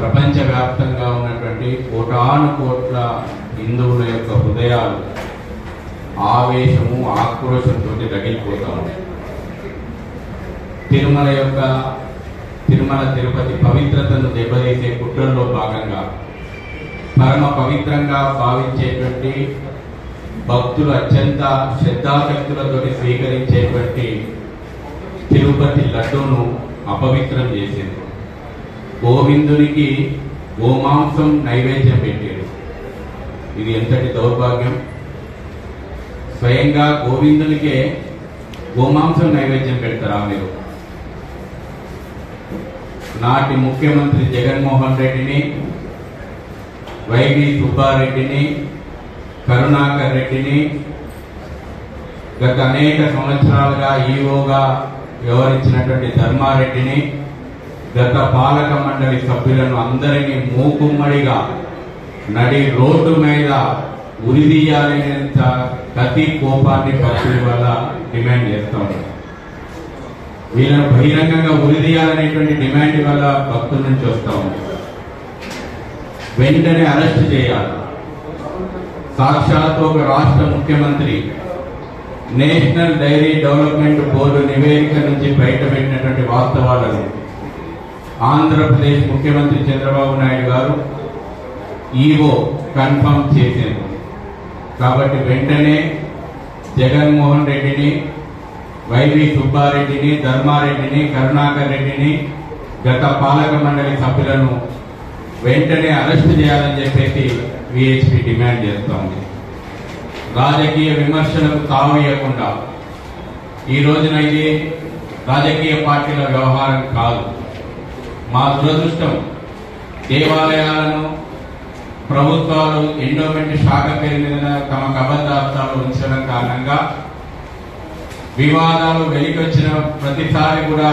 ప్రపంచవ్యాప్తంగా ఉన్నటువంటి కోటాను కోట్ల హిందువుల యొక్క హృదయాలు ఆవేశము ఆక్రోశంతో రగిలిపోతా ఉన్నాయి. తిరుమల తిరుపతి పవిత్రతను దెబ్బతీసే కుట్రల్లో భాగంగా పరమ పవిత్రంగా భావించేటువంటి భక్తులు అత్యంత శ్రద్ధాశక్తులతో స్వీకరించేటువంటి తిరుపతి లడ్డూను అపవిత్రం చేసింది. గోవిందునికి గోమాంసం నైవేద్యం పెట్టారు. ఇది ఎంతటి దౌర్భాగ్యం! స్వయంగా గోవిందునికే గోమాంసం నైవేద్యం పెడతారా మీరు? నాటి ముఖ్యమంత్రి జగన్మోహన్ రెడ్డిని, వైవి సుబ్బారెడ్డిని, కరుణాకర్ రెడ్డిని, గత అనేక సంవత్సరాలుగా ఈవోగా వ్యవహరించినటువంటి ధర్మారెడ్డిని, గత పాలక మండలి సభ్యులను అందరినీ మూకుమ్మడిగా నడి రోడ్డు మీద ఉరిదీయాలనేంత కతి కోపాన్ని భక్తుల వల్ల డిమాండ్ చేస్తూ ఉన్నారు. వీళ్ళను బహిరంగంగా ఉరిదీయాలనేటువంటి డిమాండ్ వల్ల భక్తుల నుంచి వస్తూ ఉంది. వెంటనే అరెస్ట్ చేయాలి. సాక్షాత్ ఒక రాష్ట్ర ముఖ్యమంత్రి నేషనల్ డైరీ డెవలప్మెంట్ బోర్డు నివేదిక నుంచి బయటపెట్టినటువంటి వాస్తవాలను ఆంధ్రప్రదేశ్ ముఖ్యమంత్రి చంద్రబాబు నాయుడు గారు ఈవో కన్ఫర్మ్ చేశారు. కాబట్టి వెంటనే జగన్మోహన్ రెడ్డిని, వైవి సుబ్బారెడ్డిని, ధర్మారెడ్డిని, కరుణాకర్ రెడ్డిని, గత పాలక మండలి సభ్యులను వెంటనే అరెస్ట్ చేయాలని చెప్పేసి విహెచ్పి డిమాండ్ చేస్తోంది. రాజకీయ విమర్శలకు తావియకుండా ఈ రోజున ఇది రాజకీయ పార్టీల వ్యవహారం కాదు. మా దురదృష్టం, దేవాలయాలను ప్రభుత్వాలు ఎండోమెంట్ శాఖ పేరు మీద తమ కబద్దాస్తాలు ఉంచడం కారణంగా వివాదాలు వెలికొచ్చిన ప్రతిసారి కూడా